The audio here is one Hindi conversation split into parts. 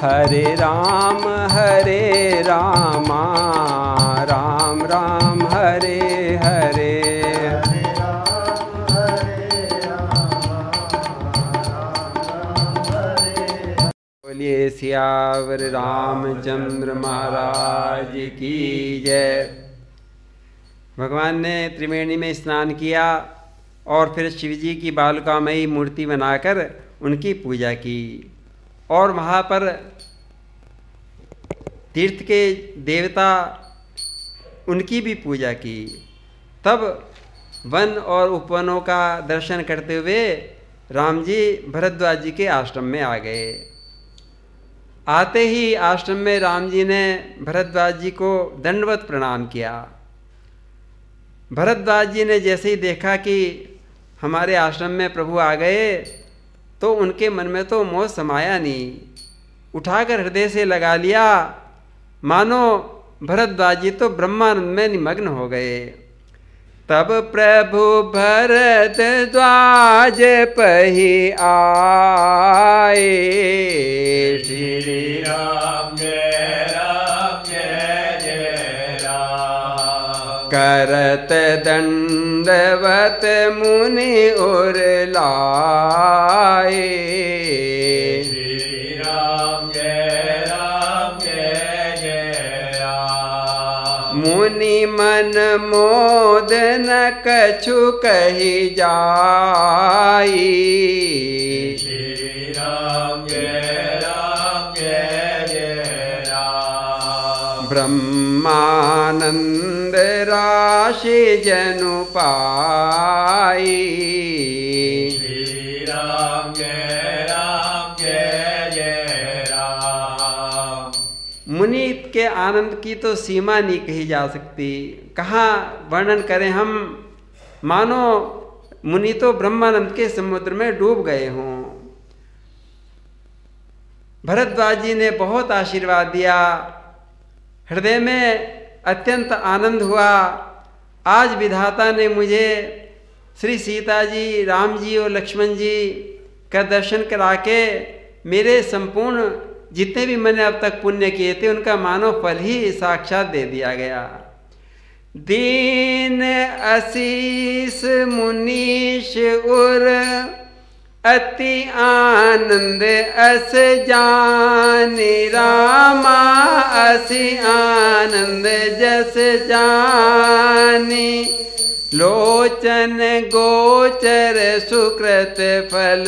हरे रामा राम राम हरे हरे। बोलिए सियावर रामचंद्र महाराज की जय। भगवान ने त्रिवेणी में स्नान किया और फिर शिवजी की बालुकामयी मूर्ति बनाकर उनकी पूजा की और वहाँ पर तीर्थ के देवता उनकी भी पूजा की। तब वन और उपवनों का दर्शन करते हुए राम जी भरद्वाज जी के आश्रम में आ गए। आते ही आश्रम में राम जी ने भरद्वाज जी को दंडवत प्रणाम किया। भरद्वाज जी ने जैसे ही देखा कि हमारे आश्रम में प्रभु आ गए तो उनके मन में तो मोह समाया नहीं, उठाकर हृदय से लगा लिया, मानो भरद्वाज जी तो ब्रह्मानंद में निमग्न हो गए। तब प्रभु भरद्वाज पही आए, श्री राम जय राम करत दंडवत मुनि और लाए। श्री राम जय राम मुनि मन मोद न कछु कही जाई। श्री राम ब्रह्मानंद राशि जनु पाई। श्री राम जय राम। मुनि के आनंद की तो सीमा नहीं कही जा सकती, कहाँ वर्णन करें हम, मानो मुनि तो ब्रह्मानंद के समुद्र में डूब गए हों। भरद्वाज जी ने बहुत आशीर्वाद दिया, हृदय में अत्यंत आनंद हुआ। आज विधाता ने मुझे श्री सीता जी, राम जी और लक्ष्मण जी का दर्शन करा के मेरे संपूर्ण जितने भी मैंने अब तक पुण्य किए थे उनका मानव फल ही साक्षात दे दिया गया। दीन आशीष मुनीश उर अति आनंद अस जानी। रामा असी आनंद जस जानी। लोचन गोचर सुकृत फल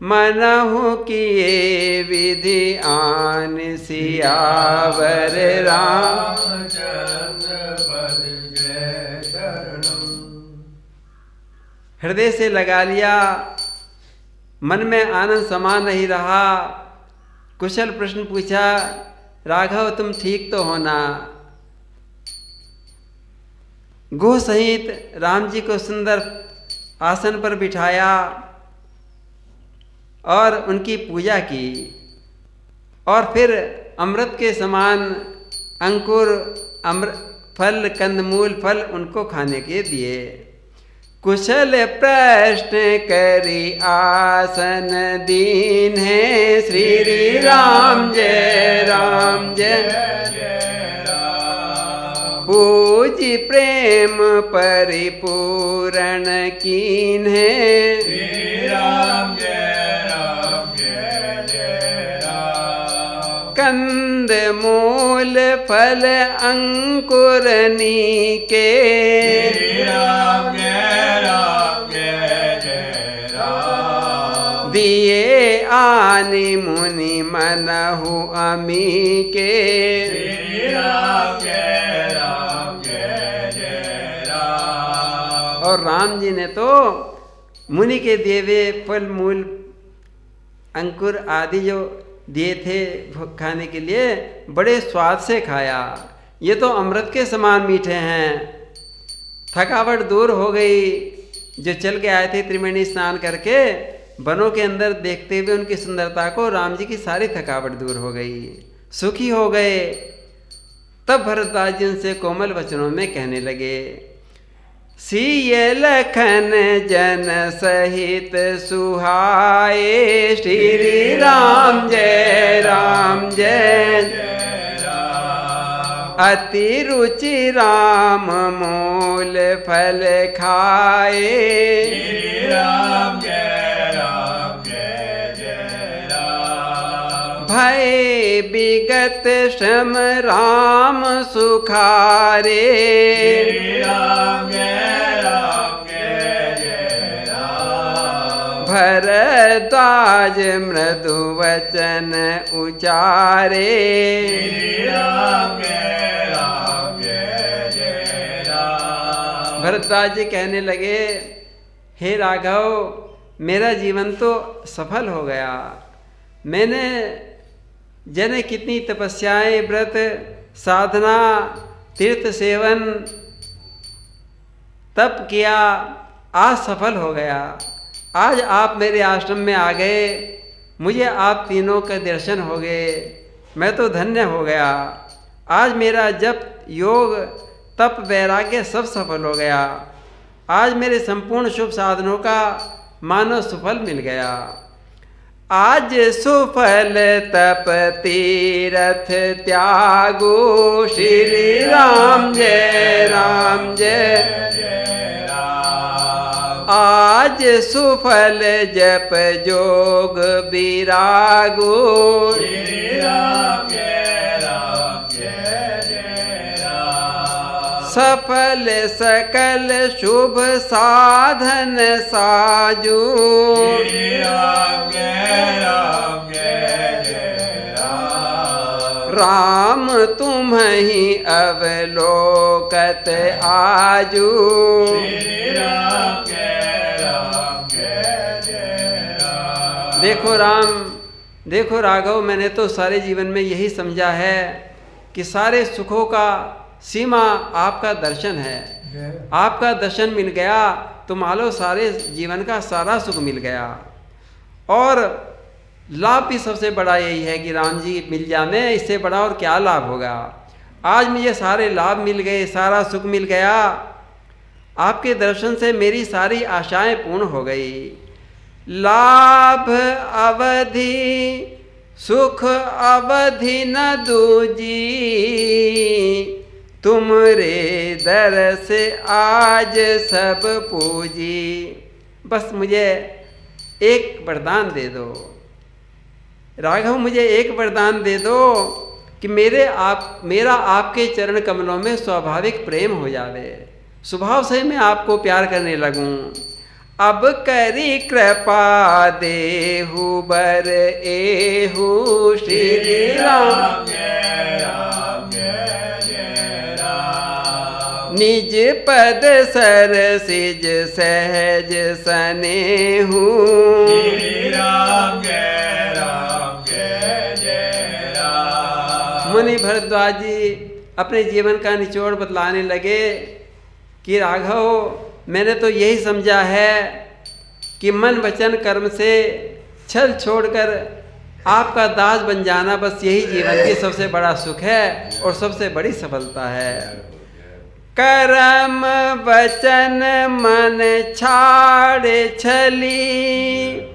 मनहु किए विधि आन। सियावर रामचंद्र पद जय शरणम। हृदय से लगा लिया, मन में आनंद समा नहीं रहा। कुशल प्रश्न पूछा, राघव तुम ठीक तो हो ना? गो सहित राम जी को सुंदर आसन पर बिठाया और उनकी पूजा की और फिर अमृत के समान अंकुर फल कंदमूल फल उनको खाने के दिए। कुशल प्रश्न करी आसन दीन है। श्री राम जय राम। पूजी प्रेम परिपूर्ण कीन है। श्री राम जय राम। कंद मूल फल अंकुरनी के। श्री राम दिए आनि मुनि मनहु अमी के। श्री राम और राम जी ने तो मुनि के दिए हुए फल मूल अंकुर आदि जो दिए थे खाने के लिए बड़े स्वाद से खाया। ये तो अमृत के समान मीठे हैं। थकावट दूर हो गई। जो चल के आए थे त्रिवेणी स्नान करके वनों के अंदर देखते हुए उनकी सुंदरता को राम जी की सारी थकावट दूर हो गई, सुखी हो गए। तब भरद्वाज जी उनसे कोमल वचनों में कहने लगे, सिय लखन जन सहित सुहाए। श्री राम जय राम। अति रुचि राम मूल फल खाए। श्री राम जय जय राम। भय विगत श्रम राम सुखारे। श्री राम जय राम। भरद्वाज मृदु वचन उचारे। श्री राम जय राम। भरद्वाज जी कहने लगे, हे राघव, मेरा जीवन तो सफल हो गया। मैंने जने कितनी तपस्याएं, व्रत, साधना, तीर्थ सेवन, तप किया, आज सफल हो गया। आज आप मेरे आश्रम में आ गए, मुझे आप तीनों के दर्शन हो गए, मैं तो धन्य हो गया। आज मेरा जप, योग, तप, वैराग्य सब सफल हो गया। आज मेरे संपूर्ण शुभ साधनों का मानो सुफल मिल गया। आज सुफल तप तीरथ त्यागो। श्री राम जय जय राम। आज सुफल जप जोग विरागो। श्री राम जय राम। सफल सकल शुभ साधन साजू। श्री राम जय राम। राम तुम्हि अवलोकत आजू। श्री राम जय राम। देखो राम, देखो राघव, मैंने तो सारे जीवन में यही समझा है कि सारे सुखों का सीमा आपका दर्शन है। आपका दर्शन मिल गया तो मान लो सारे जीवन का सारा सुख मिल गया। और लाभ भी सबसे बड़ा यही है कि राम जी मिल जाने, इससे बड़ा और क्या लाभ होगा। आज मुझे सारे लाभ मिल गए, सारा सुख मिल गया। आपके दर्शन से मेरी सारी आशाएं पूर्ण हो गई। लाभ अवधि सुख अवधि न दूजी। तुमरे दर से आज सब पूजी। बस मुझे एक वरदान दे दो राघव, मुझे एक वरदान दे दो कि मेरा आपके चरण कमलों में स्वाभाविक प्रेम हो जावे, स्वभाव से मैं आपको प्यार करने लगूं। अब करी कृपा देहु बर एहु। श्री राम निज पद सर सिज सहज सनेहु। मुनि भरद्वाज जी अपने जीवन का निचोड़ बतलाने लगे कि राघव, मैंने तो यही समझा है कि मन वचन कर्म से छल छोड़कर आपका दास बन जाना, बस यही जीवन की सबसे बड़ा सुख है और सबसे बड़ी सफलता है। कर्म वचन मन छाड़ छली।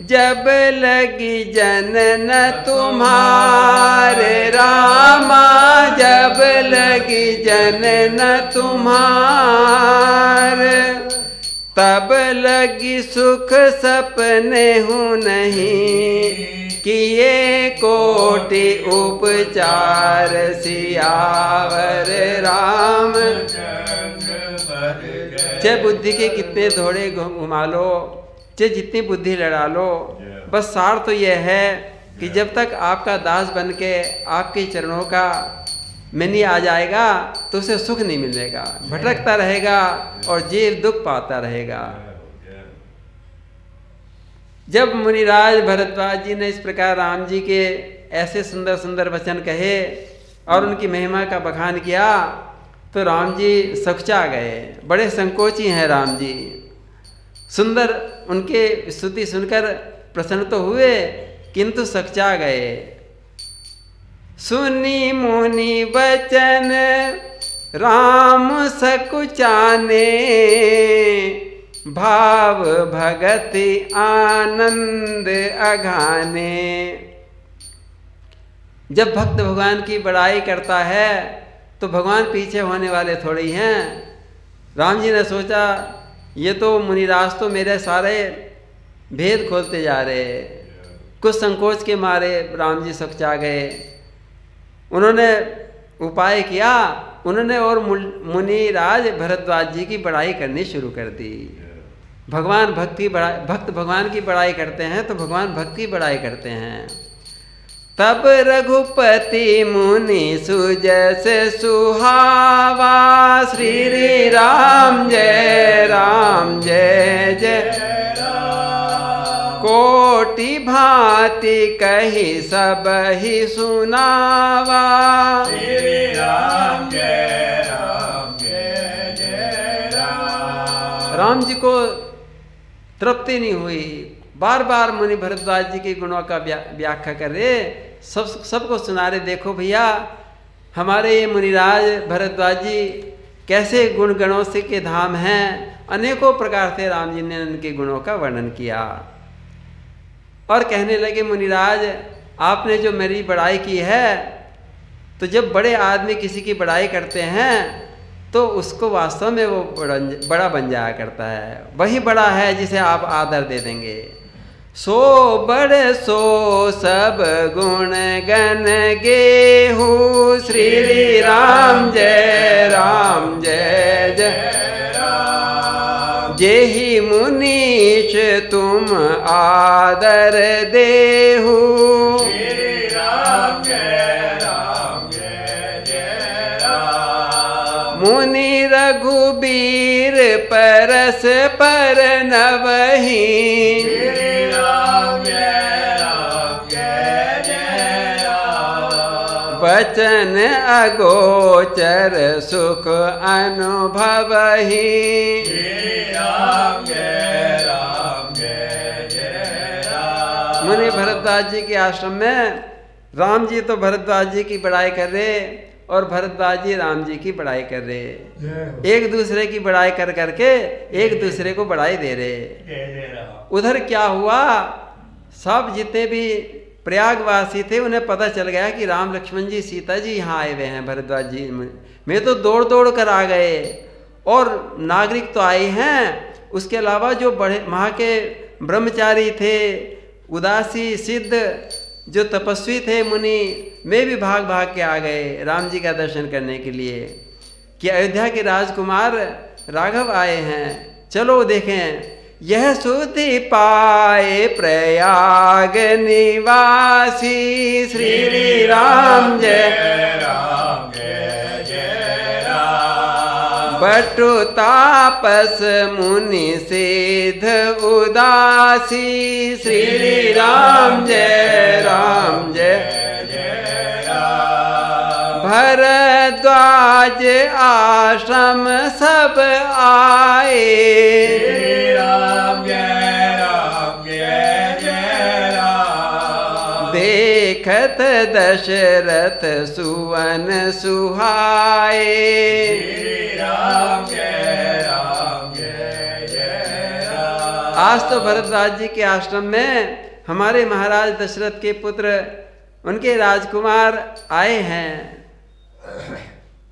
जब लगी जनन तुम्हारे रामा। जब लगी जनन तुम्हारे। तब लगी सुख सपने हूँ नहीं। किए कोटि उपचार सियावर राम। चाहे बुद्धि के कितने घोड़े घुमा लो, चाहे जितनी बुद्धि लड़ा लो, बस सार तो यह है कि जब तक आपका दास बन के आपके चरणों का में नहीं आ जाएगा तो उसे सुख नहीं मिलेगा, भटकता रहेगा और जीव दुख पाता रहेगा। जब मुनिराज भरद्वाज जी ने इस प्रकार राम जी के ऐसे सुंदर सुंदर वचन कहे और उनकी महिमा का बखान किया तो राम जी सकुचा गए। बड़े संकोची हैं राम जी। सुंदर उनके स्तुति सुनकर प्रसन्न तो हुए किंतु सकुचा गए। सुनी मुनि वचन राम सकुचाने। भाव भगति आनंद अघाने। जब भक्त भगवान की बड़ाई करता है तो भगवान पीछे होने वाले थोड़े ही हैं। राम जी ने सोचा ये तो मुनिराज तो मेरे सारे भेद खोलते जा रहे। कुछ संकोच के मारे राम जी सकुचा गए। उन्होंने उपाय किया, उन्होंने और मुनिराज भरद्वाज जी की बड़ाई करनी शुरू कर दी। भगवान भक्त भगवान की बड़ाई करते हैं तो भगवान भक्त की बड़ाई करते हैं। तब रघुपति मुनि सुजस सुहावा, श्री राम जय जय कोटि भांति कही सब ही सुनावा। श्री राम जय जय राम। राम जी को तृप्ति नहीं हुई, बार बार मुनि भरद्वाज जी के गुणों का व्याख्या कर रहे, सबको सुना रहे। देखो भैया हमारे ये मुनिराज भरद्वाज जी कैसे गुण गणों से के धाम हैं। अनेकों प्रकार से राम जी ने उनके गुणों का वर्णन किया और कहने लगे मुनिराज आपने जो मेरी बड़ाई की है, तो जब बड़े आदमी किसी की बड़ाई करते हैं तो उसको वास्तव में वो बड़ा बन जाया करता है। वही बड़ा है जिसे आप आदर दे देंगे। सो बड़ सो सब गुण गण गेहू, श्री राम जय जय जेहि मुनीश तुम आदर देहु। श्री राम जय जय राम। मुनि रघुबीर परस पर नवहि, श्री राम जय जय राम। वचन अगोचर सुख अनुभवहि, राम जय राम। मुनि भरद्वाज जी के आश्रम में राम जी तो भरद्वाज जी की बड़ाई कर रहे और भरद्वाज जी राम जी की बड़ाई कर रहे। एक दूसरे की बड़ाई कर करके एक दूसरे को बड़ाई दे रहे। उधर क्या हुआ, सब जितने भी प्रयागवासी थे उन्हें पता चल गया कि राम लक्ष्मण जी सीता जी यहाँ आए हुए हैं। भरद्वाज जी में तो दौड़ दौड़ कर आ गए और नागरिक तो आए हैं, उसके अलावा जो बड़े वहाँ के ब्रह्मचारी थे, उदासी सिद्ध जो तपस्वी थे मुनि, वे भी भाग भाग के आ गए राम जी का दर्शन करने के लिए कि अयोध्या के राजकुमार राघव आए हैं, चलो देखें। यह सुधि पाए प्रयाग निवासी, श्री राम जय जय राम। बटु तापस मुनि सिद्ध उदासी, श्री राम जय जय राम। भरद्वाज आश्रम सब आए, श्री राम जय राम। देखत दशरथ सुवन सुहाए, श्री राम जय राम। आज तो भरद्वाज जी के आश्रम में हमारे महाराज दशरथ के पुत्र उनके राजकुमार आए हैं,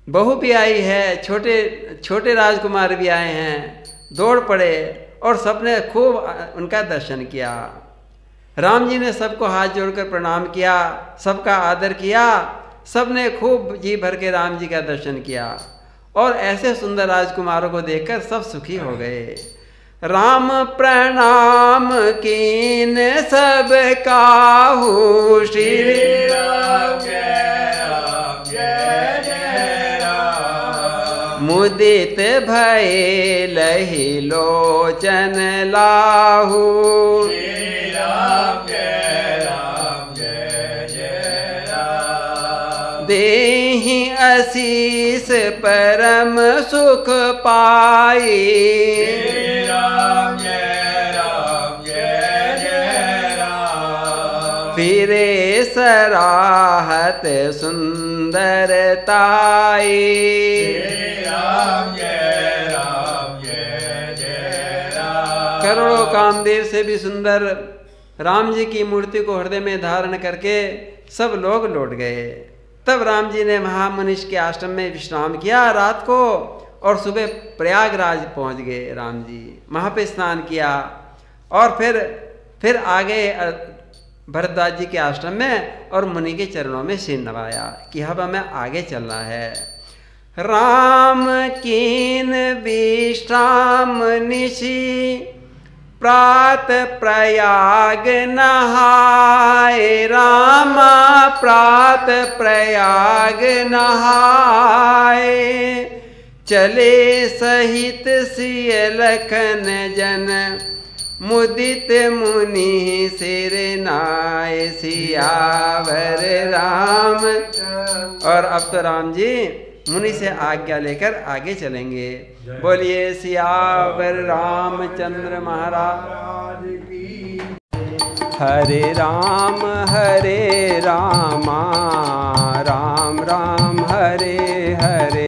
बहू भी आई है, छोटे छोटे राजकुमार भी आए हैं। दौड़ पड़े और सबने खूब उनका दर्शन किया। राम जी ने सबको हाथ जोड़कर प्रणाम किया, सबका आदर किया, सबने खूब जी भर के राम जी का दर्शन किया और ऐसे सुंदर राजकुमारों को देखकर सब सुखी हो गए। राम प्रणाम कीन सब काहू, श्री राम जय राम। मुदित भये लहि लोचन लाहू, श्री राम जय राम। देहि आशीष परम सुख पाई, श्री राम जय राम। फिरे सराहत सुंदरताई, श्री राम जय राम। करोड़ों कामदेव से भी सुंदर राम जी की मूर्ति को हृदय में धारण करके सब लोग लौट गए। तब राम जी ने महामुनिष के आश्रम में विश्राम किया रात को, और सुबह प्रयागराज पहुंच गए राम जी। वहाँ पे स्नान किया और फिर आ गए भरद्वाज जी के आश्रम में और मुनि के चरणों में सिर नवाया कि अब हमें आगे चलना है। राम कीन विश्राम निशि प्रात प्रयाग नहाए, रामा प्रात प्रयाग नहाए, चले सहित सिय लखन जन मुदित मुनि सिर नाय, सियावर राम। और अब तो राम जी मुनि से आज्ञा लेकर आगे चलेंगे। बोलिए सियावर रामचंद्र महाराज की। हरे रामा राम राम